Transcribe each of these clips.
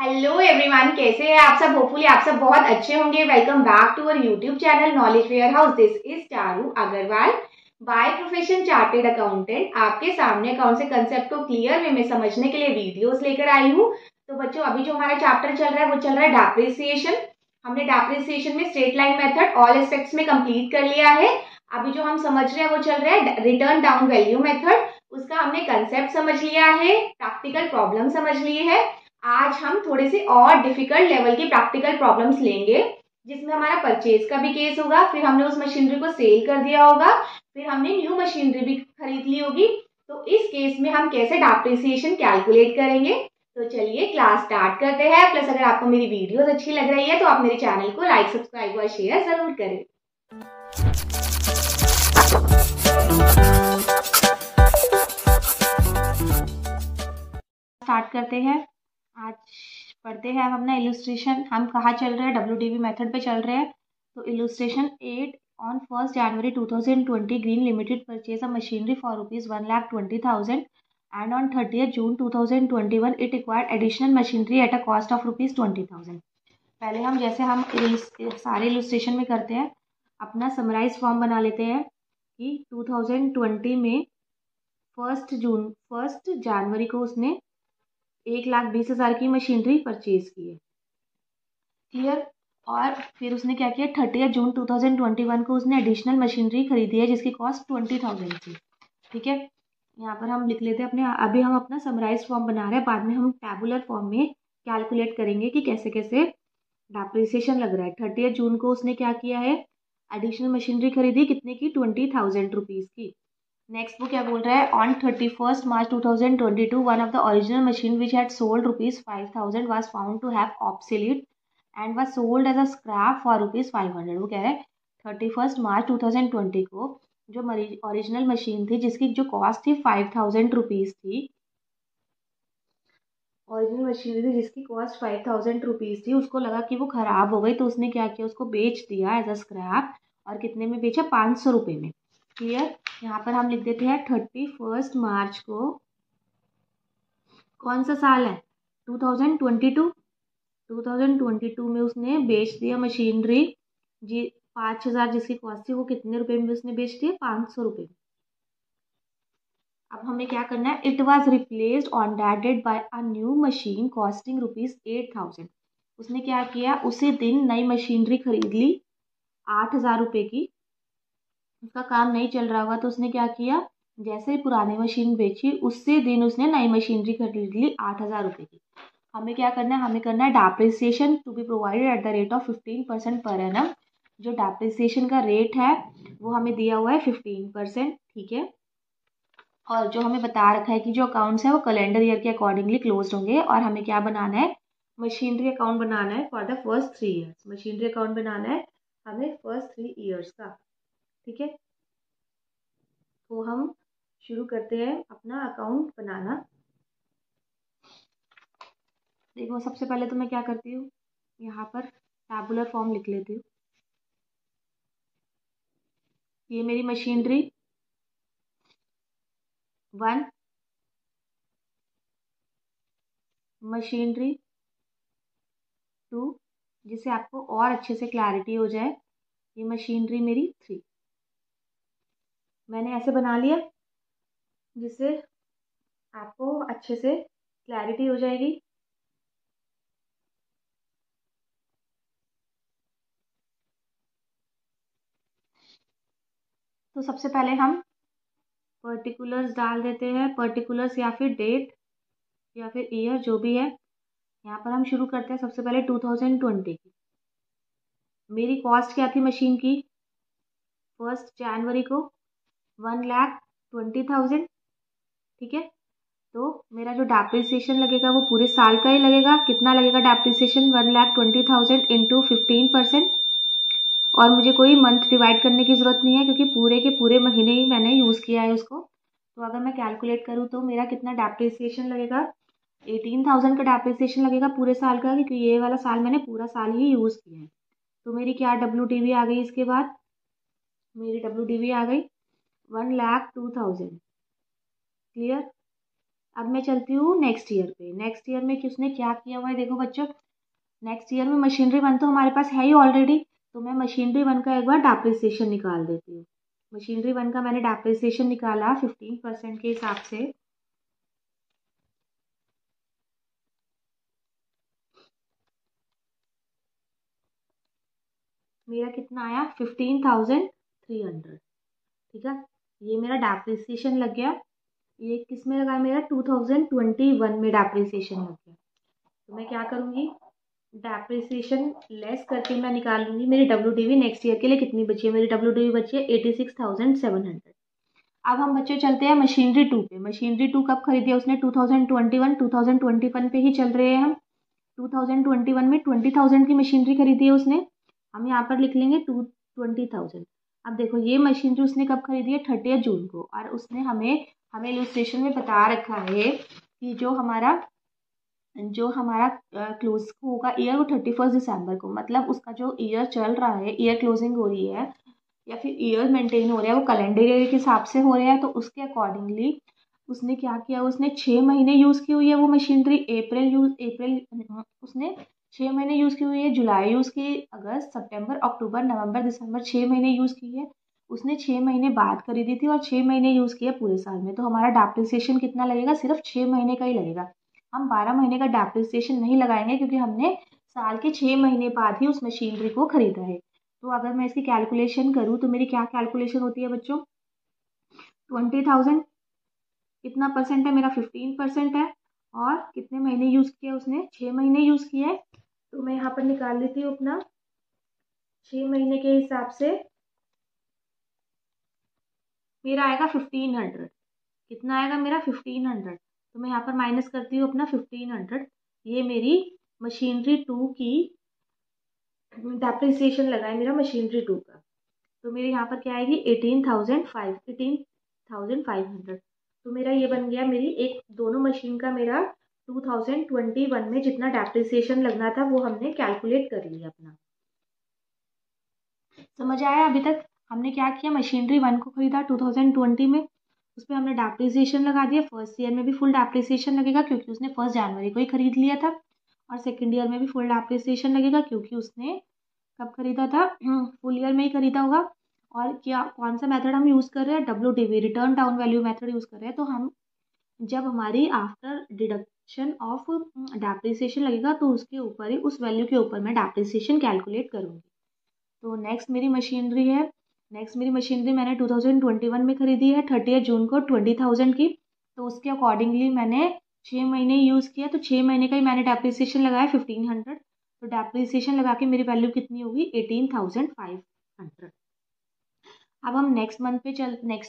Hello everyone, कैसे हैं आप सब। होपफुली आप सब बहुत अच्छे होंगे। Welcome back to our YouTube channel knowledge warehouse. This is Charu Agarwal, by profession chartered accountant. आपके सामने अकाउंट से कंसेप्ट को क्लियर वे में समझने के लिए वीडियोस लेकर आई हूँ। तो बच्चों, अभी जो हमारा चैप्टर चल रहा है वो चल रहा है डेप्रिसिएशन। हमने डेप्रिसिएशन में straight line method all aspects में कंप्लीट कर लिया है। अभी जो हम समझ रहे हैं वो चल रहा है रिटर्न डाउन वैल्यू मेथड। उसका हमने कंसेप्ट समझ लिया है, प्रैक्टिकल प्रॉब्लम समझ लिए है। आज हम थोड़े से और डिफिकल्ट लेवल के प्रैक्टिकल प्रॉब्लम्स लेंगे, जिसमें हमारा परचेज का भी केस होगा, फिर हमने उस मशीनरी को सेल कर दिया होगा, फिर हमने न्यू मशीनरी भी खरीद ली होगी। तो इस केस में हम कैसे डेप्रिसिएशन कैलकुलेट करेंगे। तो चलिए क्लास स्टार्ट करते हैं। प्लस अगर आपको मेरी वीडियोस अच्छी लग रही है तो आप मेरे चैनल को लाइक, सब्सक्राइब और शेयर जरूर करें। स्टार्ट करते हैं। आज पढ़ते हैं हम अपना इलस्ट्रेशन। हम कहाँ चल रहे हैं, WDV मेथड पे चल रहे हैं। तो illustration 8 on 1st January 2020 green limited purchase a machinery for ₹1,20,000 and on 30th June 2021 it acquired additional machinery at a cost of ₹20,000। पहले हम जैसे हम सारे इलस्ट्रेशन में करते हैं, अपना समराइज फॉर्म बना लेते हैं कि 2020 में 1 जनवरी को उसने 1,20,000 की मशीनरी परचेज की है। क्लियर। और फिर उसने क्या किया, 30 जून 2021 को उसने एडिशनल मशीनरी खरीदी है जिसकी कॉस्ट 20,000 थी। ठीक है, यहाँ पर हम लिख लेते हैं अपने। अभी हम अपना समराइज फॉर्म बना रहे हैं, बाद में हम टैबुलर फॉर्म में कैलकुलेट करेंगे कि कैसे कैसे डेप्रिसिएशन लग रहा है। 30 जून को उसने क्या किया है, एडिशनल मशीनरी खरीदी, कितने की, 20,000 रुपीज़ की। नेक्स्ट वो क्या बोल रहा है, on 31st March 2022 one of the original machine which had sold ₹5,000 was found to have obsolete and was sold as a scrap for ₹500। वो कह रहा है 31st March 2020 को जो ओरिजिनल मशीन थी जिसकी जो कॉस्ट थी 5,000 रुपीज़ थी, ओरिजिनल मशीन थी जिसकी कॉस्ट 5,000 रुपीज़ थी, उसको लगा कि वो ख़राब हो गई तो उसने क्या किया, उसको बेच दिया एज अ स्क्रैप। और कितने में बेचा, 500 रुपये में। क्लियर। यहाँ पर हम लिख देते हैं 31 मार्च को, कौन सा साल है, 2022। 2022 में उसने बेच दिया मशीनरी जी, 5,000 जिसकी कॉस्ट थी, वो कितने रुपए में उसने बेच दिया, 500 रुपये में। अब हमें क्या करना है, it was replaced on that date by a new machine costing ₹8,000। उसने क्या किया, उसी दिन नई मशीनरी खरीद ली 8,000 रुपये की। उसका काम नहीं चल रहा होगा तो उसने क्या किया, जैसे पुरानी मशीन बेची उसी दिन उसने नई मशीनरी खरीद ली 8,000 रुपये की। हमें क्या करना है, हमें करना है depreciation to be provided at the rate of 15% पर एनम। जो डेप्रिसिएशन का रेट है वो हमें दिया हुआ है 15%। ठीक है। और जो हमें बता रखा है कि जो अकाउंट्स है वो कैलेंडर ईयर के अकॉर्डिंगली क्लोज होंगे। और हमें क्या बनाना है, मशीनरी अकाउंट बनाना है for the first 3 years. Machinery account बनाना है हमें फर्स्ट 3 ईयर्स का। ठीक है, तो हम शुरू करते हैं अपना अकाउंट बनाना। देखो, सबसे पहले तो मैं क्या करती हूँ, यहाँ पर टैबुलर फॉर्म लिख लेती हूँ। ये मेरी मशीनरी 1, मशीनरी 2, जिससे आपको और अच्छे से क्लैरिटी हो जाए, ये मशीनरी मेरी 3। मैंने ऐसे बना लिया जिससे आपको अच्छे से क्लैरिटी हो जाएगी। तो सबसे पहले हम पर्टिकुलर्स डाल देते हैं, पर्टिकुलर्स या फिर डेट या फिर ईयर जो भी है। यहाँ पर हम शुरू करते हैं सबसे पहले 2020 की। मेरी कॉस्ट क्या थी मशीन की 1 जनवरी को, 1,20,000। ठीक है, तो मेरा जो डेप्रिसिएशन लगेगा वो पूरे साल का ही लगेगा। कितना लगेगा डेप्रिसिएशन, 1,20,000 इंटू 15%। और मुझे कोई मंथ डिवाइड करने की ज़रूरत नहीं है क्योंकि पूरे के पूरे महीने ही मैंने यूज़ किया है उसको। तो अगर मैं कैलकुलेट करूँ तो मेरा कितना डेप्रिसिएशन लगेगा, 18,000 का डेप्रिसिएशन लगेगा पूरे साल का, क्योंकि ये वाला साल मैंने पूरा साल ही यूज़ किया है। तो मेरी क्या WDV आ गई, इसके बाद मेरी WDV आ गई 1,02,000। क्लियर। अब मैं चलती हूँ नेक्स्ट ईयर पे। नेक्स्ट ईयर में किसने क्या किया हुआ है देखो बच्चों। नेक्स्ट ईयर में मशीनरी वन तो हमारे पास है ही ऑलरेडी, तो मैं मशीनरी वन का एक बार डेप्रिसिएशन निकाल देती हूँ। मशीनरी वन का मैंने डेप्रिसिएशन निकाला 15% के हिसाब से। मेरा कितना आया 15,300। ठीक है, ये मेरा डेप्रिसिएशन लग गया। ये किस में लगा मेरा 2021 में डेप्रिसिएशन लग गया। तो मैं क्या करूँगी, डेप्रिसिएशन लेस करके मैं निकालूंगी मेरी WDV नेक्स्ट ईयर के लिए कितनी बची है। मेरी WDV बची है 86,700। अब हम बच्चे चलते हैं मशीनरी टू पे। मशीनरी टू कब खरीदी है उसने 2021 पे ही चल रहे हैं हम। 2021 में 20,000 की मशीनरी खरीदी है उसने। हम यहाँ पर लिख लेंगे 20,000। अब देखो ये मशीनरी उसने कब खरीदी है 30 जून को, और उसने हमें हमें इलस्ट्रेशन में बता रखा है कि जो हमारा क्लोज होगा ईयर वो 31 दिसंबर को, मतलब उसका जो ईयर चल रहा है, ईयर क्लोजिंग हो रही है या फिर ईयर मेंटेन हो रहा है वो कैलेंडर ईयर के हिसाब से हो रहा है। तो उसके अकॉर्डिंगली उसने क्या किया, उसने 6 महीने यूज़ की हुई है वो मशीनरी। अप्रैल उसने 6 महीने यूज़ की हुई है, जुलाई यूज़ की, अगस्त सितंबर अक्टूबर नवंबर दिसंबर 6 महीने यूज़ की है उसने। 6 महीने बाद खरीदी थी और 6 महीने यूज़ किया पूरे साल में। तो हमारा डेप्रिसिएशन कितना लगेगा, सिर्फ 6 महीने का ही लगेगा। हम 12 महीने का डेप्रिसिएशन नहीं लगाएंगे क्योंकि हमने साल के 6 महीने बाद ही उस मशीनरी को खरीदा है। तो अगर मैं इसकी कैलकुलेशन करूँ तो मेरी क्या कैलकुलेशन होती है बच्चों, 20,000 कितना परसेंट है मेरा 15% है, और कितने महीने यूज़ किया उसने 6 महीने यूज़ किया है। तो मैं यहाँ पर निकाल लेती हूँ अपना 6 महीने के हिसाब से मेरा आएगा 1500। कितना आएगा मेरा 1500। तो मैं यहाँ पर माइनस करती हूँ अपना 1500। ये मेरी मशीनरी टू की डेप्रिसिएशन लगा है मेरा मशीनरी टू का। तो मेरे यहाँ पर क्या आएगी 18,500। तो मेरा ये बन गया मेरी एक दोनों मशीन का मेरा 2021 में जितना डेप्रिसिएशन लगना था वो हमने कैलकुलेट कर लिया अपना। समझ आया अभी तक। हमने क्या किया, मशीनरी वन को खरीदा 2020 में, उस पर हमने डेप्रिसिएशन लगा दिया। फर्स्ट ईयर में भी फुल डेप्रिसिएशन लगेगा क्योंकि उसने 1 जनवरी को ही खरीद लिया था, और सेकेंड ईयर में भी फुल डेप्रिसिएशन लगेगा क्योंकि उसने कब खरीदा था, फुल ईयर में ही खरीदा होगा। और क्या कौन सा मेथड हम यूज़ कर रहे हैं, WDV return down value method use कर रहे हैं। तो हम जब हमारी आफ्टर डिडक्शन ऑफ डेप्रिसिएशन लगेगा तो उसके ऊपर ही उस वैल्यू के ऊपर मैं डेप्रिसिएशन कैलकुलेट करूँगी। तो नेक्स्ट मेरी मशीनरी है, नेक्स्ट मेरी मशीनरी मैंने 2021 में खरीदी है 30 जून को 20,000 की। तो उसके अकॉर्डिंगली मैंने 6 महीने यूज़ किया, तो 6 महीने का ही मैंने डेप्रिसिएशन लगाया 1500। तो डेप्रिसिएशन लगा के मेरी वैल्यू कितनी होगी 18,500। अब हम नेक्स्ट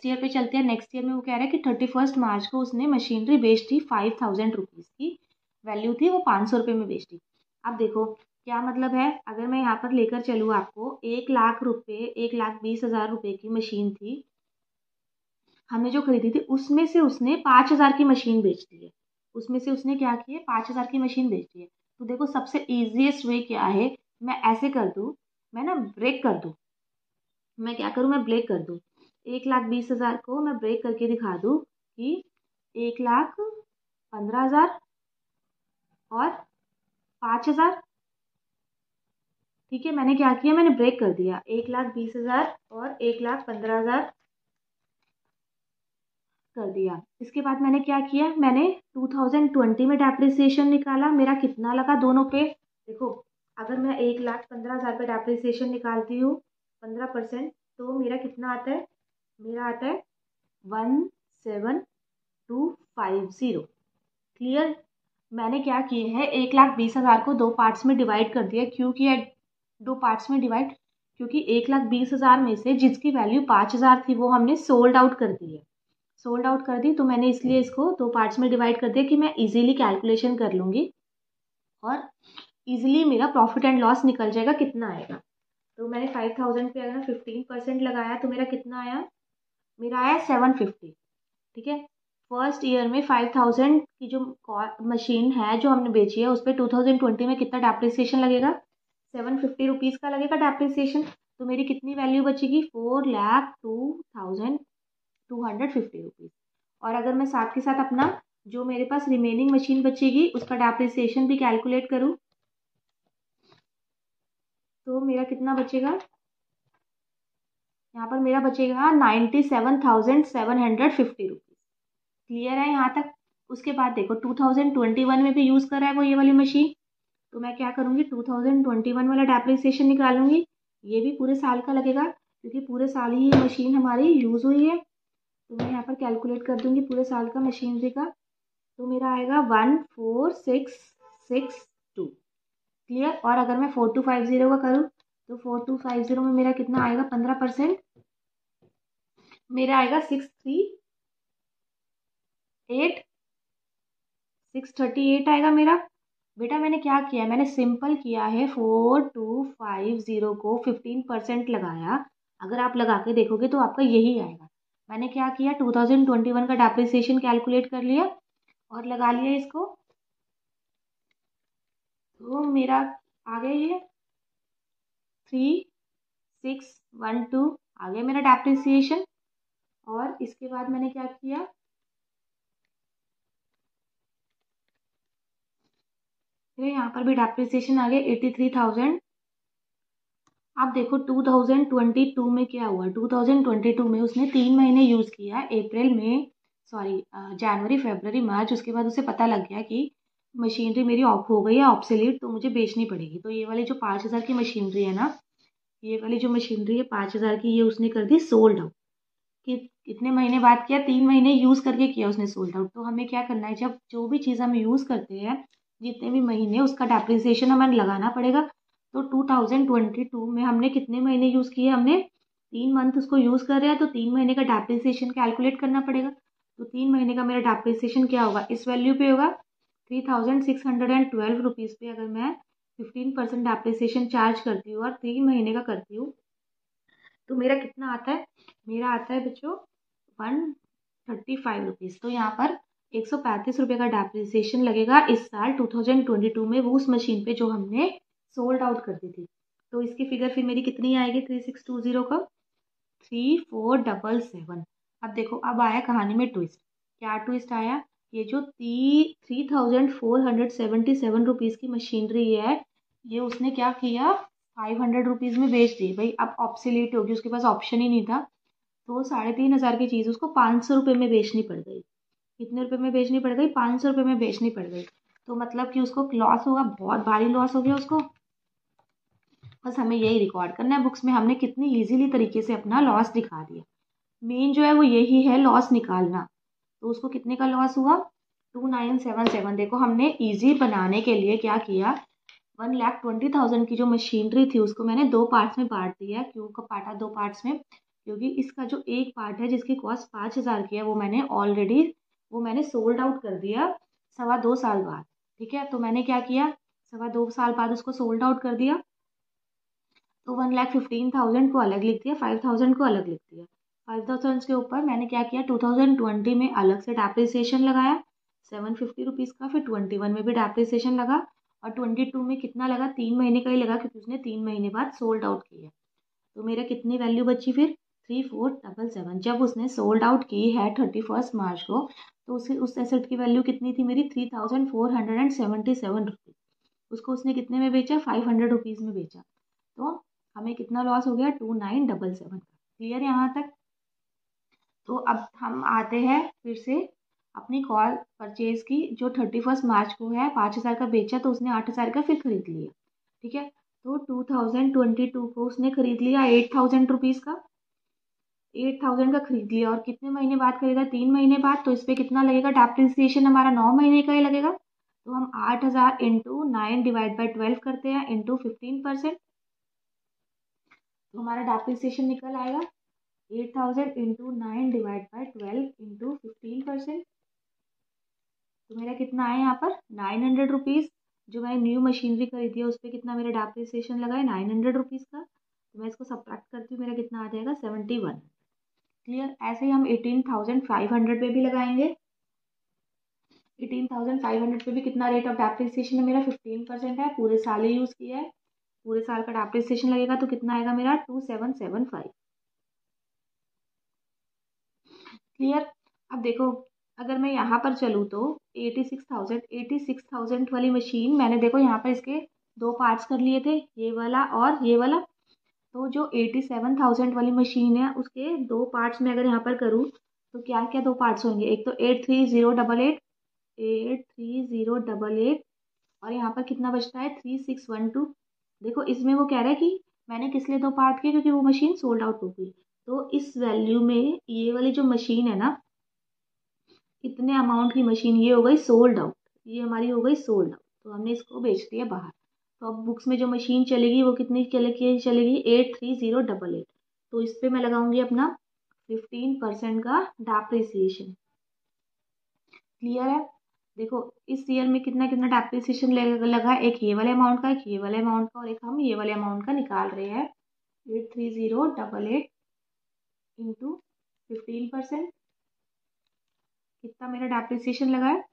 ईयर पे चलते हैं। नेक्स्ट ईयर में वो कह रहा है कि 31 मार्च को उसने मशीनरी बेच दी 5,000 रुपीज़ की वैल्यू थी, वो 500 रुपये में बेच दी। अब देखो क्या मतलब है, अगर मैं यहाँ पर लेकर चलूँ आपको 1,00,000 रुपये 1,20,000 रुपये की मशीन थी हमने जो खरीदी थी, उसमें से उसने 5,000 की मशीन बेच दी है। उसमें से उसने क्या किया 5,000 की मशीन बेच दी है। तो देखो सबसे ईजिएस्ट वे क्या है, मैं ऐसे कर दूँ, मैं ना ब्रेक कर दूँ, मैं क्या करूँ मैं ब्रेक कर दूँ 1,20,000 को मैं ब्रेक करके दिखा दूँ कि 1,15,000 और 5,000। ठीक है, मैंने क्या किया मैंने ब्रेक कर दिया 1,20,000 और 1,15,000 कर दिया। इसके बाद मैंने क्या किया, मैंने 2020 में डेप्रिसिएशन निकाला, मेरा कितना लगा दोनों पे। देखो अगर मैं 1,15,000 पे डेप्रिसिएशन निकालती हूँ 15%, तो मेरा कितना आता है, मेरा आता है 17,250। क्लियर। मैंने क्या किया है 1,20,000 को दो पार्ट्स में डिवाइड कर दिया। क्यों किया दो पार्ट्स में डिवाइड, क्योंकि 1,20,000 में से जिसकी वैल्यू 5,000 थी वो हमने सोल्ड आउट कर दी है। सोल्ड आउट कर दी तो मैंने इसलिए इसको दो पार्ट्स में डिवाइड कर दिया कि मैं इजीली कैलकुलेशन कर लूँगी और इजीली मेरा प्रॉफिट एंड लॉस निकल जाएगा कितना आएगा। तो मैंने 5,000 पे अगर 15% लगाया तो मेरा कितना आया, मेरा आया 750। ठीक है, फर्स्ट ईयर में 5,000 की जो मशीन है जो हमने बेची है उस पर 2020 में कितना डेप्रिसिएशन लगेगा 750 रुपीज़ का लगेगा डेप्रिसिएशन। तो मेरी कितनी वैल्यू बचेगी 4,02,250 रुपीज़। और अगर मैं साथ के साथ अपना जो मेरे पास रिमेनिंग मशीन बचेगी उसका डेप्रिसिएशन भी कैलकुलेट करूँ तो मेरा कितना बचेगा, यहाँ पर मेरा बचेगा 97,750 रुपीज़। क्लियर है यहाँ तक। उसके बाद देखो 2021 में भी यूज़ कर रहा है वो ये वाली मशीन, तो मैं क्या करूँगी 2021 वाला डेप्रिसिएशन निकालूंगी। ये भी पूरे साल का लगेगा क्योंकि पूरे साल ही ये मशीन हमारी यूज़ हुई है। तो मैं यहाँ पर कैलकुलेट कर दूंगी पूरे साल का मशीनरी का, तो मेरा आएगा 14,662। क्लियर। और अगर मैं 4250 का करूँ तो 4250 में मेरा कितना आएगा, 15%, मेरा आएगा 638 आएगा मेरा। बेटा मैंने क्या किया, मैंने सिंपल किया है 4250 को 15% लगाया। अगर आप लगा के देखोगे तो आपका यही आएगा। मैंने क्या किया 2021 का डेप्रिसिएशन कैलकुलेट कर लिया और लगा लिया इसको, तो मेरा आ गया ये 3612 आ गया मेरा डेप्रिसिएशन। और इसके बाद मैंने क्या किया, फिर यहाँ पर भी डेप्रिसिएशन आ गया 83,000। अब देखो 2022 में क्या हुआ, 2022 में उसने 3 महीने यूज़ किया, अप्रैल में सॉरी जनवरी फरवरी मार्च। उसके बाद उसे पता लग गया कि मशीनरी मेरी ऑफ हो गई है, ऑब्सोलीट, तो मुझे बेचनी पड़ेगी। तो ये वाली जो 5,000 की मशीनरी है ना, ये वाली जो मशीनरी है 5,000 की, ये उसने कर दी सोल्ड आउट। कि कितने महीने बाद किया, 3 महीने यूज़ करके किया उसने सोल्ड आउट। तो हमें क्या करना है, जब जो भी चीज़ हम यूज़ करते हैं जितने भी महीने, उसका डेप्रिसिएशन हमें लगाना पड़ेगा। तो 2022 में हमने कितने महीने यूज़ किए, हमने 3 मंथ उसको यूज़ कर रहे हैं, तो 3 महीने का डेप्रिसिएशन कैलकुलेट करना पड़ेगा। तो 3 महीने का मेरा डेप्रिसिएशन क्या होगा, इस वैल्यू पे होगा 3612 रुपीज़ पे। अगर मैं 15% डेप्रिसिएशन चार्ज करती हूँ और 3 महीने का करती हूँ तो मेरा कितना आता है, मेरा आता है बच्चों 135 रुपीज़। तो यहाँ पर 135 रुपये का डेप्रिसिएशन लगेगा इस साल 2022 में, वो उस मशीन पे जो हमने सोल्ड आउट कर दी थी। तो इसकी फिगर फिर मेरी कितनी आएगी 3620 का, 3477। अब देखो अब आया कहानी में ट्विस्ट। क्या ट्विस्ट आया, ये जो 3477 रुपीज़ की मशीनरी है, ये उसने क्या किया 500 रुपीज़ में बेच दी। भाई अब ऑब्सोलीट होगी, उसके पास ऑप्शन ही नहीं था। तो 3,500 की चीज़ उसको 500 रुपये में बेचनी पड़ गई। कितने रुपए में बेचनी पड़ गई, 500 रुपये में बेचनी पड़ गई। तो मतलब कि उसको लॉस होगा, बहुत भारी लॉस हो गया उसको। बस हमें यही रिकॉर्ड करना है बुक्स में, हमने कितनी इजीली तरीके से अपना लॉस दिखा दिया। मेन जो है वो यही है, लॉस निकालना। तो उसको कितने का लॉस हुआ 2977। देखो हमने इजी बनाने के लिए क्या किया, 1,20,000 की जो मशीनरी थी उसको मैंने 2 पार्ट्स में बांट दिया। क्यों का बांटा 2 पार्ट्स में, क्योंकि इसका जो एक पार्ट है जिसकी कॉस्ट 5,000 की है, वो मैंने ऑलरेडी सोल्ड आउट कर दिया 2.25 साल बाद। ठीक है, तो मैंने क्या किया 2.25 साल बाद उसको सोल्ड आउट कर दिया। तो 1,15,000 को अलग लिख दिया, 5,000 को अलग लिख दिया। 5,000 के ऊपर मैंने क्या किया 2020 में अलग से डेप्रिसिएशन लगाया 750 रुपीज़ का, फिर 21 में भी डेप्रिसिएशन लगा, और 22 में कितना लगा, 3 महीने का ही लगा क्योंकि उसने 3 महीने बाद सोल्ड आउट किया। तो मेरा कितनी वैल्यू बची फिर 3477। जब उसने सोल्ड आउट की है 31 मार्च को, तो उस एसेट की वैल्यू कितनी थी मेरी 3,477 रुपीज़। उसको उसने कितने में बेचा, 500 रुपीज़ में बेचा। तो हमें कितना लॉस हो गया 2977 का। क्लियर यहाँ तक। तो अब हम आते हैं फिर से अपनी कॉल परचेज की, जो 31 मार्च को है 5,000 का बेचा, तो उसने 8,000 का फिर खरीद लिया। ठीक है, तो 2022 को उसने खरीद लिया 8,000 रुपीज़ का, 8,000 का खरीद लिया। और कितने महीने बाद खरीदा, 3 महीने बाद। तो इस पर कितना लगेगा, डेप्रिसिएशन हमारा 9 महीने का ही लगेगा। तो हम 8,000 इंटू 9/12 करते हैं इंटू 15%। तो हमारा डेप्रिसिएशन निकल आएगा 8,000 इंटू 9/12 इंटू 15%। तो मेरा कितना आया यहाँ पर 900 रुपीज़। जो मैंने न्यू मशीनरी खरीदी है उस पर कितना मेरा डेप्रिसिएशन लगा है 900 रुपीज़ का। तो मैं इसको सब्ट्रैक्ट करती हूँ, मेरा कितना आ जाएगा 71। क्लियर। ऐसे ही हम 18,500 पे भी लगाएंगे। 18,500 पे भी कितना रेट ऑफ डेप्रिसिएशन है मेरा 15% है, पूरे साल ही यूज़ किया है। पूरे साल का डेप्रिसिएशन लगेगा तो कितना आएगा मेरा 2775। क्लियर। अब देखो अगर मैं यहाँ पर चलूँ तो 86,000 वाली मशीन मैंने देखो यहाँ पर इसके दो पार्ट्स कर लिए थे, ये वाला और ये वाला। तो जो 87,000 वाली मशीन है उसके दो पार्ट्स में अगर यहाँ पर करूँ तो क्या क्या दो पार्ट्स होंगे, एक तो 83088, 83088 और यहाँ पर कितना बचता है 3612। देखो इसमें वो कह रहा है कि मैंने किस लिए दो पार्ट किए, क्योंकि वो मशीन सोल्ड आउट हो गई। तो इस वैल्यू में ये वाली जो मशीन है ना, इतने अमाउंट की मशीन ये हो गई सोल्ड आउट, ये हमारी हो गई सोल्ड आउट, तो हमने इसको बेच दिया बाहर। तो अब बुक्स में जो मशीन चलेगी वो कितनी चलेगी 83088। तो इस पर मैं लगाऊंगी अपना 15% का डेप्रिसिएशन। क्लियर है? देखो इस ईयर में कितना कितना डेप्रिसिएशन लगा, एक ये वाले अमाउंट का, एक ये वाले अमाउंट का और एक हम ये वाले अमाउंट का निकाल रहे हैं। 83088 इंटू 15%, कितना मेरा डेप्रिसिएशन लगा है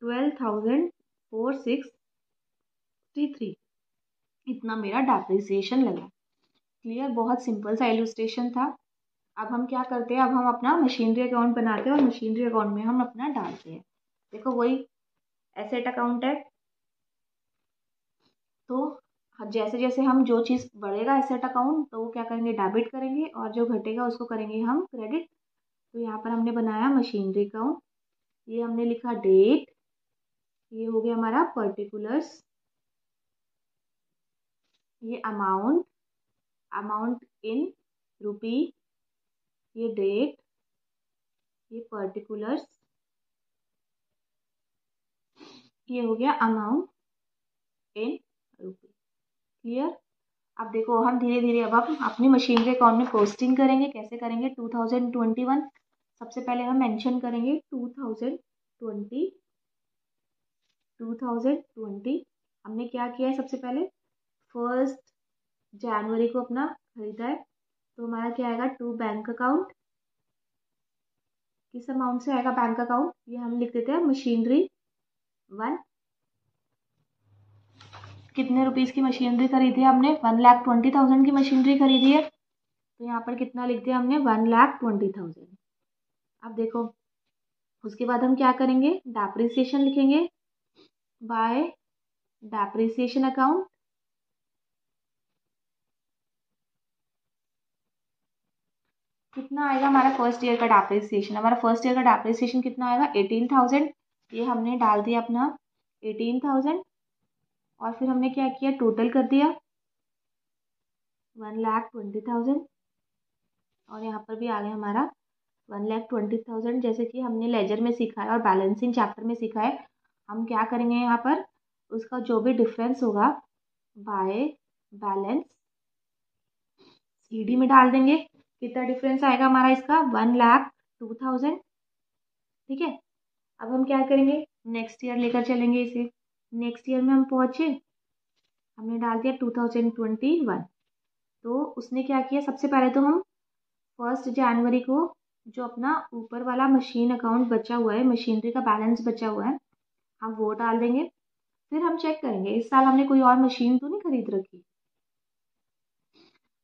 12,463, इतना मेरा डेप्रिसिएशन लगा। क्लियर? बहुत सिंपल सा इलस्ट्रेशन था। अब हम क्या करते हैं, अब हम अपना मशीनरी अकाउंट बनाते हैं और मशीनरी अकाउंट में हम अपना डालते हैं। देखो वही एसेट अकाउंट है, तो जैसे जैसे हम जो चीज़ बढ़ेगा एसेट अकाउंट तो वो क्या करेंगे डेबिट करेंगे और जो घटेगा उसको करेंगे हम क्रेडिट। तो यहाँ पर हमने बनाया मशीनरी अकाउंट, ये हमने लिखा डेट, ये हो गया हमारा पर्टिकुलर्स, ये अमाउंट, अमाउंट इन रुपी, ये डेट, ये पर्टिकुलर्स, ये हो गया अमाउंट इन रुपी। क्लियर? अब देखो हम धीरे धीरे अब हम अपनी मशीनरी अकाउंट में पोस्टिंग करेंगे। कैसे करेंगे? 2021 सबसे पहले हम मेंशन करेंगे 2020 हमने क्या किया है, सबसे पहले 1 जनवरी को अपना खरीदा है, तो हमारा क्या आएगा टू बैंक अकाउंट। किस अमाउंट से आएगा बैंक अकाउंट, ये हम लिख देते हैं मशीनरी 1। कितने रुपीस की मशीनरी खरीदी है हमने, 1,20,000 की मशीनरी खरीदी है, तो यहाँ पर कितना लिख दिया हमने 1,20,000। अब देखो उसके बाद हम क्या करेंगे, डेप्रिसिएशन लिखेंगे बाय डेप्रिसिएशन अकाउंट। कितना आएगा हमारा फर्स्ट ईयर का डेप्रिसिएशन, हमारा फर्स्ट ईयर का डेप्रिसिएशन कितना आएगा 18,000। ये हमने डाल दिया अपना 18,000 और फिर हमने क्या किया टोटल कर दिया 1,20,000 और यहाँ पर भी आ गया हमारा 1,20,000। जैसे कि हमने लेजर में सीखा है और बैलेंसिंग चैप्टर में सीखा है, हम क्या करेंगे यहाँ पर उसका जो भी डिफरेंस होगा बाय बैलेंस सीडी में डाल देंगे। कितना डिफरेंस आएगा हमारा इसका 1,02,000। ठीक है, अब हम क्या करेंगे नेक्स्ट ईयर लेकर चलेंगे इसे। नेक्स्ट ईयर में हम पहुंचे, हमने डाल दिया 2021। तो उसने क्या किया, सबसे पहले तो हम 1 जनवरी को जो अपना ऊपर वाला मशीन अकाउंट बचा हुआ है, मशीनरी का बैलेंस बचा हुआ है, हम वो डाल देंगे। फिर हम चेक करेंगे इस साल हमने कोई और मशीन तो नहीं खरीद रखी।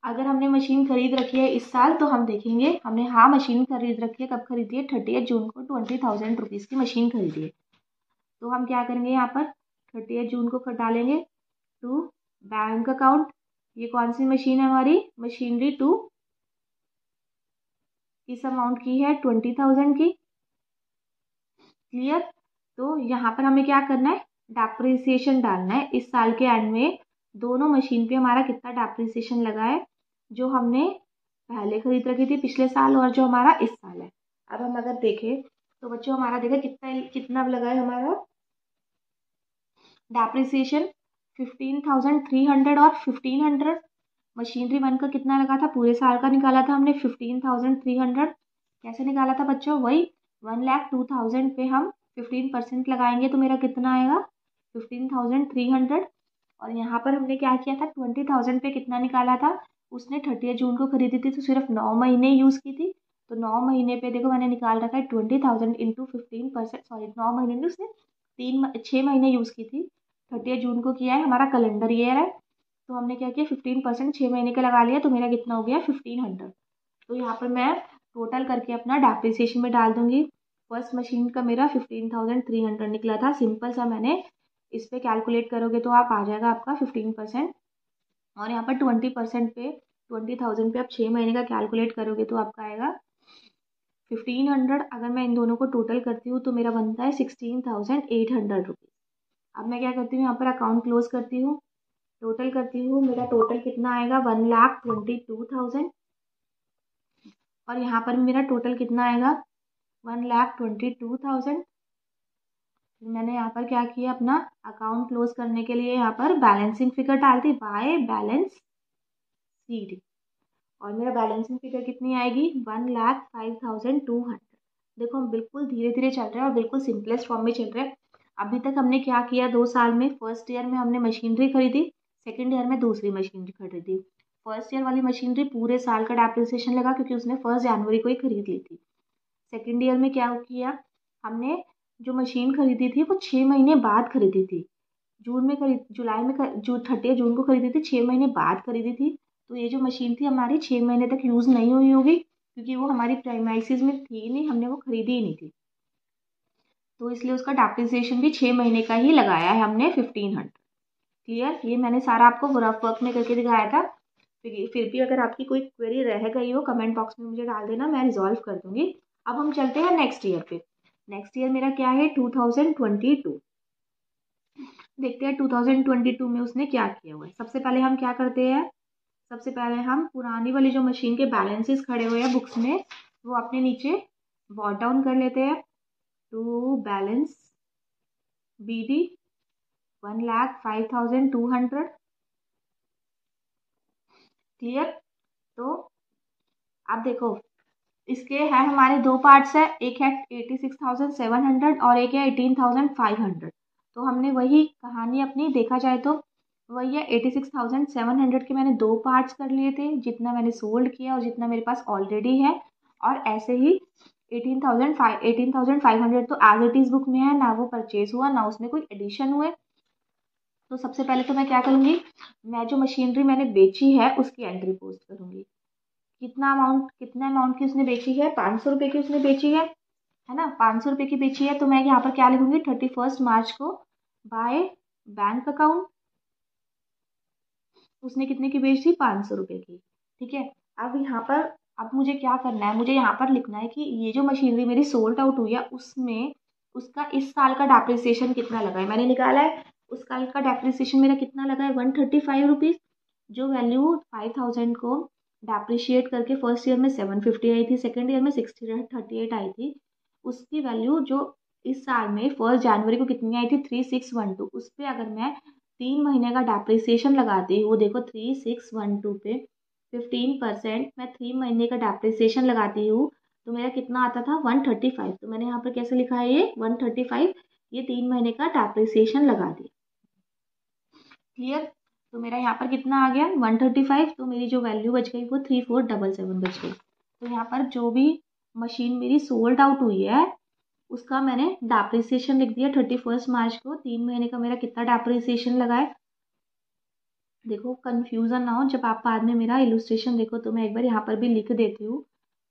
अगर हमने मशीन खरीद रखी है इस साल तो हम देखेंगे हमने हाँ मशीन खरीद रखी है। कब खरीदी है 30 जून को 20,000 रुपीज़ की मशीन खरीदी है। तो हम क्या करेंगे यहाँ पर 30 जून को डालेंगे टू बैंक अकाउंट। ये कौन सी मशीन है हमारी मशीनरी 2, किस अमाउंट की है 20,000 की। क्लियर? तो यहाँ पर हमें क्या करना है डेप्रिसिएशन डालना है इस साल के एंड में। दोनों मशीन पे हमारा कितना डेप्रिसिएशन लगा है, जो हमने पहले खरीद रखी थी पिछले साल और जो हमारा इस साल है। अब हम अगर देखें तो बच्चों हमारा देखा कितना कितना लगा है हमारा डेप्रिसिएशन 15,300 और 1,500। मशीनरी 1 का कितना लगा था, पूरे साल का निकाला था हमने 15,300। कैसे निकाला था बच्चों, वही 1,02,000 पे हम 15% लगाएंगे तो मेरा कितना आएगा 15,300। और यहाँ पर हमने क्या किया था 20,000 पे कितना निकाला था, उसने 30 जून को खरीदी थी तो सिर्फ 9 महीने यूज़ की थी। तो 9 महीने पे देखो मैंने निकाल रखा है 20,000 इंटू 15%, सॉरी 9 महीने में उसने 6 महीने यूज़ की थी। 30 जून को किया है, हमारा कैलेंडर ईयर है, तो हमने क्या किया 15% 6 महीने का लगा लिया, तो मेरा कितना हो गया 1,500। तो यहाँ पर मैं टोटल करके अपना डेप्रिसिएशन में डाल दूंगी फर्स्ट मशीन का मेरा 15,300 निकला था। सिंपल सा मैंने इस पे कैलकुलेट करोगे तो आप आ जाएगा आपका 15%, और यहाँ पर 20% पे 20,000 पे आप 6 महीने का कैलकुलेट करोगे तो आपका आएगा 1500। अगर मैं इन दोनों को टोटल करती हूँ तो मेरा बनता है 16,800 रुपीज़। अब मैं क्या करती हूँ, यहाँ पर अकाउंट क्लोज करती हूँ, टोटल करती हूँ, मेरा टोटल कितना आएगा 1,22,000, और यहाँ पर मेरा टोटल कितना आएगा 1,22,000। मैंने यहाँ पर क्या किया, अपना अकाउंट क्लोज करने के लिए यहाँ पर बैलेंसिंग फिगर डाल दी बाय बैलेंस शीट, और मेरा बैलेंसिंग फिगर कितनी आएगी 1,05,200। देखो हम बिल्कुल धीरे धीरे चल रहे हैं और बिल्कुल सिंपलेस्ट फॉर्म में चल रहे हैं। अभी तक हमने क्या किया, 2 साल में फर्स्ट ईयर में हमने मशीनरी खरीदी, सेकेंड ईयर में दूसरी मशीनरी खरीदी। फर्स्ट ईयर वाली मशीनरी पूरे साल का डेप्रिसिएशन लगा क्योंकि उसने 1 जनवरी को ही खरीद ली थी। सेकेंड ईयर में क्या किया, हमने जो मशीन खरीदी थी वो 6 महीने बाद खरीदी थी, जुलाई में 30 जून को खरीदी थी, 6 महीने बाद खरीदी थी। तो ये जो मशीन थी हमारी 6 महीने तक यूज़ नहीं हुई होगी क्योंकि वो हमारी प्राइमाइसिस में थी नहीं, हमने वो खरीदी ही नहीं थी, तो इसलिए उसका डेप्रिसिएशन भी 6 महीने का ही लगाया है हमने 1500। क्लियर, ये मैंने सारा आपको रफ वर्क में करके दिखाया था। फिर भी अगर आपकी कोई क्वेरी रह गई हो कमेंट बॉक्स में मुझे डाल देना, मैं रिजॉल्व कर दूंगी। अब हम चलते हैं नेक्स्ट ईयर पे। नेक्स्ट ईयर मेरा क्या है 2022। देखते हैं 2022 में उसने क्या किया हुआ है। सबसे पहले हम क्या करते हैं, सबसे पहले हम पुरानी वाली जो मशीन के बैलेंसेस खड़े हुए हैं बुक्स में वो अपने नीचे बॉट डाउन कर लेते हैं। To balance BD 1,05,200। क्लियर, तो अब देखो इसके है हमारे 2 पार्ट्स है, एक है 86,700 और एक है 18,500। तो हमने वही कहानी अपनी देखा जाए तो वही है, 86,700 के मैंने 2 पार्ट्स कर लिए थे, जितना मैंने सोल्ड किया और जितना मेरे पास ऑलरेडी है। और ऐसे ही 18,500 तो एज इट इज़ बुक में है, ना वो परचेज हुआ ना उसमें कोई एडिशन हुए। तो सबसे पहले तो मैं क्या करूँगी, मैं जो मशीनरी मैंने बेची है उसकी एंट्री पोस्ट करूँगी। कितना अमाउंट की उसने बेची है, 500 रुपये की उसने बेची है ना, 500 रुपये की बेची है। तो मैं यहाँ पर क्या लिखूंगी 31 मार्च को बाय बैंक अकाउंट, उसने कितने की बेची थी 500 रुपये की। ठीक है, अब यहाँ पर अब मुझे क्या करना है, मुझे यहाँ पर लिखना है कि ये जो मशीनरी मेरी सोल्ड आउट हुई है उसमें उसका इस साल का डेप्रिसिएशन कितना लगा है, मैंने निकाला है। उस साल का डेप्रिसिएशन मेरा कितना लगा है 135 रुपीज़। जो वैल्यू 5,000 को डेप्रिशिएट करके फर्स्ट ईयर में 750 आई थी, सेकेंड ईयर में 638 आई थी, उसकी वैल्यू जो इस साल में 1 जनवरी को कितनी आई थी 3612। उस पर अगर मैं 3 महीने का डेप्रिसिएशन लगाती हूँ, देखो 3612 पे 15% मैं 3 महीने का डेप्रिसिएशन लगाती हूँ तो मेरा कितना आता था 135। तो मैंने यहाँ पर कैसे लिखा है ये 135, ये 3 महीने का डेप्रिसिएशन लगा दिया। क्लियर, तो मेरा यहाँ पर कितना आ गया 135, तो मेरी जो वैल्यू बच गई वो 3477 बच गई। तो यहाँ पर जो भी मशीन मेरी सोल्ड आउट हुई है उसका मैंने डेप्रिसिएशन लिख दिया 31 मार्च को, 3 महीने का मेरा कितना डेप्रिसिएशन लगा है। देखो कंफ्यूजन ना हो जब आप बाद में मेरा इलुस्ट्रेशन देखो, तो मैं एक बार यहाँ पर भी लिख देती हूँ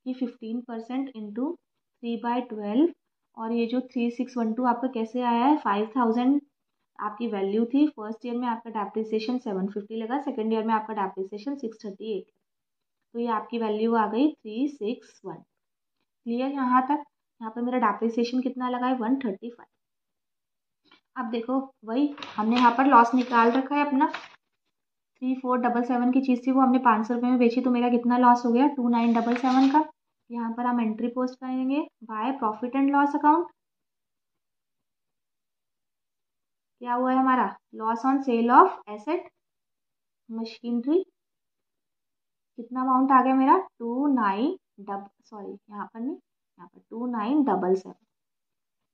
कि 15% इंटू 3/12, और ये जो 3612 आपका कैसे आया है 5,000 आपकी वैल्यू थी, फर्स्ट ईयर में आपका डेप्रिसिएशन 750 लगा, सेकेंड ईयर में आपका डेप्रिसिएशन 638, तो ये आपकी वैल्यू आ गई 361। क्लियर यहाँ तक, यहाँ पर मेरा डेप्रिसिएशन कितना लगा है 135। अब देखो वही हमने यहाँ पर लॉस निकाल रखा है अपना, 3477 की चीज़ थी वो हमने 500 रुपये में बेची, तो मेरा कितना लॉस हो गया 2977 का। यहाँ पर हम एंट्री पोस्ट करेंगे by profit and loss account. क्या हुआ है हमारा loss on sale of asset machinery, कितना अमाउंट आ गया मेरा 2977।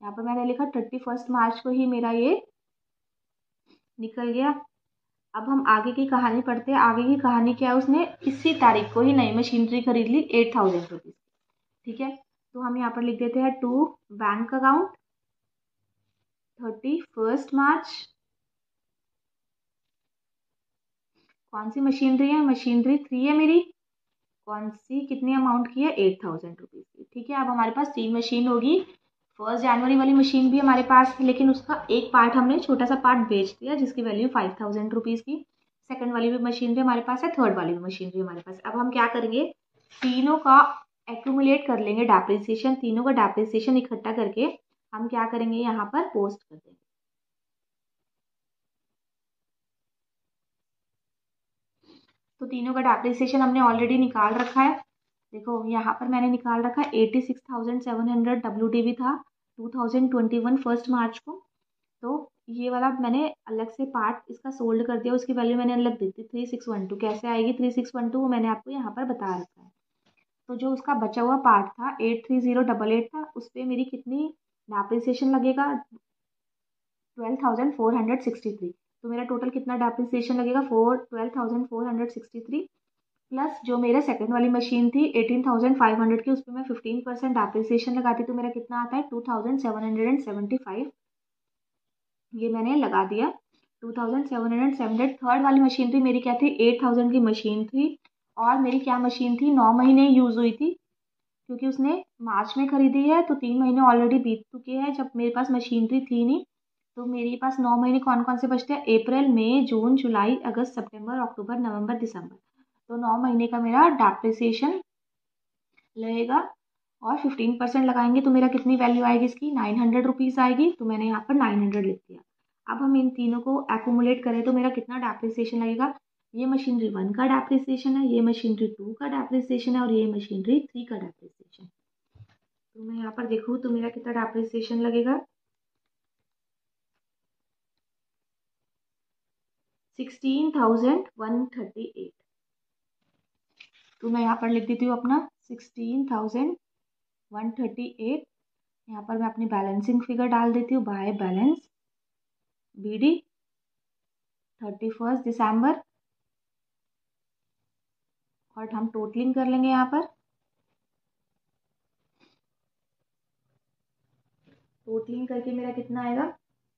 यहाँ पर मैंने लिखा 31 मार्च को ही मेरा ये निकल गया। अब हम आगे की कहानी पढ़ते हैं। आगे की कहानी क्या है, उसने इसी तारीख को ही नई मशीनरी खरीद ली 8,000 रुपीज़। ठीक है, तो हम यहाँ पर लिख देते हैं टू बैंक अकाउंट 31 मार्च। कौन सी मशीनरी है, मशीनरी 3 है मेरी, कौन सी कितनी अमाउंट की है 8,000 रुपीज़ की। ठीक है, अब हमारे पास 3 मशीन होगी, 1 जनवरी वाली मशीन भी हमारे पास है, लेकिन उसका एक पार्ट हमने छोटा सा पार्ट बेच दिया जिसकी वैल्यू 5000 रुपीज़ की। सेकंड वाली भी मशीन भी हमारे पास है, थर्ड वाली भी मशीन भी हमारे पास। अब हम क्या करेंगे, तीनों का एक्यूमुलेट कर लेंगे डेप्रिसिएशन, तीनों का डेप्रिसिएशन इकट्ठा करके हम क्या करेंगे, यहाँ पर पोस्ट कर देंगे। तो तीनों का डेप्रिसिएशन हमने ऑलरेडी निकाल रखा है। देखो यहाँ पर मैंने निकाल रखा है 86,700 WDV था 2021 1 मार्च को। तो ये वाला मैंने अलग से पार्ट इसका सोल्ड कर दिया, उसकी वैल्यू मैंने अलग दी थी 3612। कैसे आएगी 3612 वो मैंने आपको यहाँ पर बता रखा है। तो जो उसका बचा हुआ पार्ट था 83088 था, उस पर मेरी कितनी डेप्रिसिएशन लगेगा 12,463। तो मेरा टोटल कितना डेप्रिसिएशन लगेगा 12,463 प्लस जो मेरा सेकंड वाली मशीन थी 18,500 की, उस पर मैं 15% डेप्रिसिएशन लगाती तो मेरा कितना आता है 2,775। ये मैंने लगा दिया 2,770। थर्ड वाली मशीन थी मेरी, क्या थी 8,000 की मशीन थी, और मेरी क्या मशीन थी 9 महीने यूज़ हुई थी, क्योंकि उसने मार्च में खरीदी है तो 3 महीने ऑलरेडी बीत चुके हैं जब मेरे पास मशीनरी थी नहीं। तो मेरे पास 9 महीने कौन कौन से बचते हैं, अप्रैल मई जून जुलाई अगस्त सितंबर अक्टूबर नवंबर दिसंबर। तो 9 महीने का मेरा डेप्रिसिएशन लगेगा, और 15% लगाएंगे तो मेरा कितनी वैल्यू आएगी इसकी 900 रुपीज़ आएगी। तो मैंने यहाँ पर 900 लिख दिया। अब हम इन तीनों को एक्यूमुलेट करें तो मेरा कितना डेप्रिसिएशन लगेगा, ये मशीनरी 1 का डेप्रिसिएशन है, ये मशीनरी 2 का डेप्रिसिएशन है, और ये मशीनरी 3 का डेप्रिसिएशन। तो मैं यहाँ पर देखूँ तो मेरा कितना डेप्रिसिएशन लगेगा 16,138। तो मैं यहाँ पर लिख देती हूँ अपना 16,138। यहाँ पर मैं अपनी बैलेंसिंग फिगर डाल देती हूँ, बाय बैलेंस BD 31 दिसंबर, और हम टोटलिंग कर लेंगे यहाँ पर। टोटलिंग करके मेरा कितना आएगा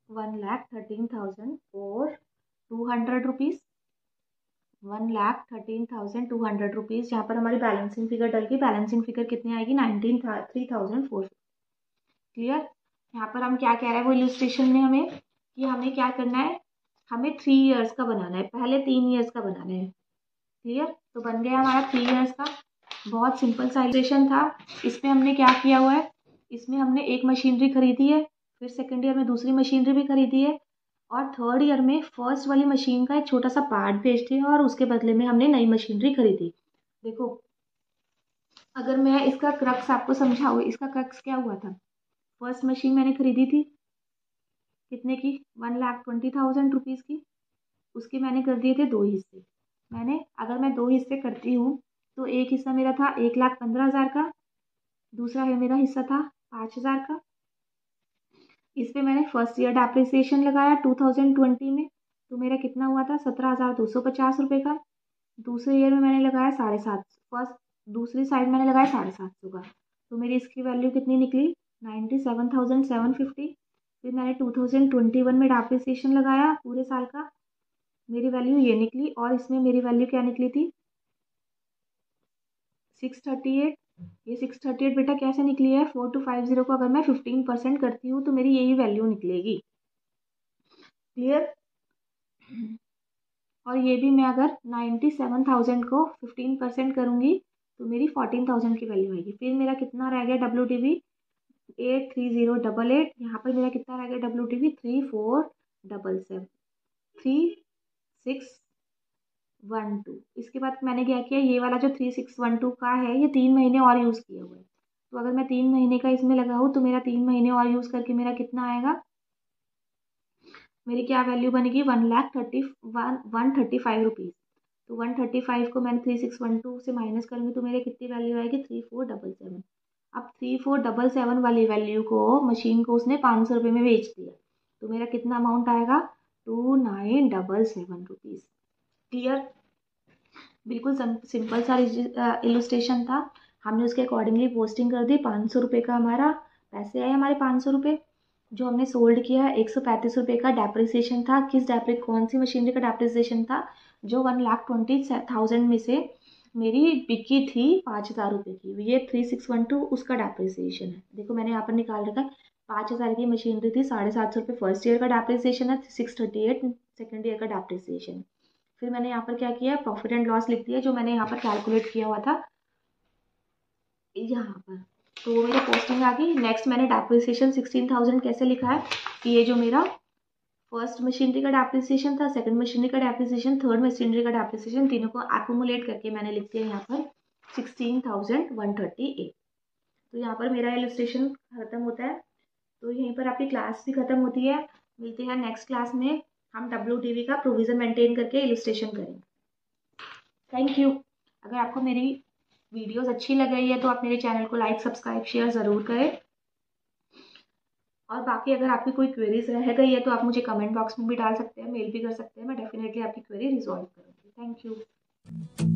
1,13,200 रुपीज़, 1,13,200 रुपीज़। यहाँ पर हमारी बैलेंसिंग फिगर डल गई। बैलेंसिंग फिगर कितनी आएगी 3,400। क्लियर। यहाँ पर हम क्या कह रहे हैं वो इलस्ट्रेशन में हमें, कि हमें क्या करना है, हमें 3 इयर्स का बनाना है, पहले 3 इयर्स का बनाना है। क्लियर। तो बन गया हमारा 3 इयर्स का। बहुत सिंपल सा इलस्ट्रेशन था। इसमें हमने क्या किया हुआ है, इसमें हमने एक मशीनरी खरीदी है, फिर सेकेंड ईयर में दूसरी मशीनरी भी खरीदी है, और थर्ड ईयर में फर्स्ट वाली मशीन का एक छोटा सा पार्ट बेच दिया, और उसके बदले में हमने नई मशीनरी खरीदी। देखो अगर मैं इसका क्रक्स आपको समझाऊँ, इसका क्रक्स क्या हुआ था, फर्स्ट मशीन मैंने खरीदी थी कितने की 1,20,000 रुपीज़ की, उसके मैंने कर दिए थे 2 हिस्से। मैंने अगर मैं 2 हिस्से करती हूँ तो एक हिस्सा मेरा था 1,15,000 का, दूसरा है मेरा हिस्सा था 5,000 का। इस पर मैंने फर्स्ट ईयर डेप्रिसिएशन लगाया 2020 में, तो मेरा कितना हुआ था 17,250 रुपये का। दूसरे ईयर में मैंने लगाया 750, फर्स्ट दूसरी साइड मैंने लगाया 750 का, तो मेरी इसकी वैल्यू कितनी निकली 97,750। फिर मैंने 2021 में डेप्रिसिएशन लगाया पूरे साल का, मेरी वैल्यू ये निकली, और इसमें मेरी वैल्यू क्या निकली थी 638। ये 638 बेटा कैसे निकली है, 4250 को अगर मैं 15% करती हूँ तो मेरी यही वैल्यू निकलेगी। क्लियर। और ये भी मैं अगर 97,000 को 15% करूँगी तो मेरी 14,000 की वैल्यू आएगी। फिर मेरा कितना रह गया WDV 83088। यहाँ पर मेरा कितना रह गया WDV 3477 3612। इसके बाद मैंने क्या किया, ये वाला जो 3612 का है ये 3 महीने और यूज़ किया हुआ है, तो अगर मैं 3 महीने का इसमें लगाऊँ तो मेरा 3 महीने और यूज़ करके मेरा कितना आएगा, मेरी क्या वैल्यू बनेगी 1,35 रुपीज़। तो 135 को मैंने 3612 से माइनस करूँगी तो मेरे कितनी वैल्यू आएगी 3477। अब 3477 वाली वैल्यू को मशीन को उसने 500 रुपये में बेच दिया, तो मेरा कितना अमाउंट आएगा 2977 रुपीज़। क्लियर। बिल्कुल सिंपल सा इलस्ट्रेशन था, हमने उसके अकॉर्डिंगली पोस्टिंग कर दी। 500 रुपये का हमारा पैसे आए, हमारे 500 रुपये जो हमने सोल्ड किया। 135 रुपये का डेप्रिसिएशन था। कौन सी मशीनरी का डेप्रिसिएशन था, जो 1,20,000 में से मेरी बिकी थी 5,000 रुपये की, ये 3612 उसका डेप्रिसिएशन है। देखो मैंने यहाँ पर निकाल रखा है, 5,000 की मशीनरी थी, 750 रुपये फर्स्ट ईयर का डेप्रिसिएशन है, 638 सेकेंड ईयर का डेप्रिसिएशन। फिर मैंने यहाँ पर क्या किया, प्रॉफिट एंड लॉस लिख दिया जो मैंने यहाँ पर कैलकुलेट किया हुआ था यहाँ पर। तो मेरा पोस्टिंग आ गई। नेक्स्ट मैंने डेप्रिसिएशन 16,000 कैसे लिखा है कि ये जो मेरा फर्स्ट मशीनरी का डेप्रिसिएशन था, सेकंड मशीनरी का डेप्रिसिएशन, थर्ड मशीनरी का डेप्रिसिएशन, तीनों को एक्यूमुलेट करके मैंने लिख दिया यहाँ पर 16,138। तो यहाँ पर मेरा इलस्ट्रेशन खत्म होता है। तो यहीं पर आपकी क्लास भी खत्म होती है। मिलते हैं नेक्स्ट क्लास में, हम WTV का प्रोविजन मेंटेन करके इलस्ट्रेशन करेंगे। Thank you. अगर आपको मेरी वीडियोस अच्छी लग रही है तो आप मेरे चैनल को लाइक सब्सक्राइब शेयर ज़रूर करें। और बाकी अगर आपकी कोई क्वेरीज रह गई है तो आप मुझे कमेंट बॉक्स में भी डाल सकते हैं, मेल भी कर सकते हैं, मैं डेफिनेटली आपकी क्वेरी रिजॉल्व करूँगी। Thank you.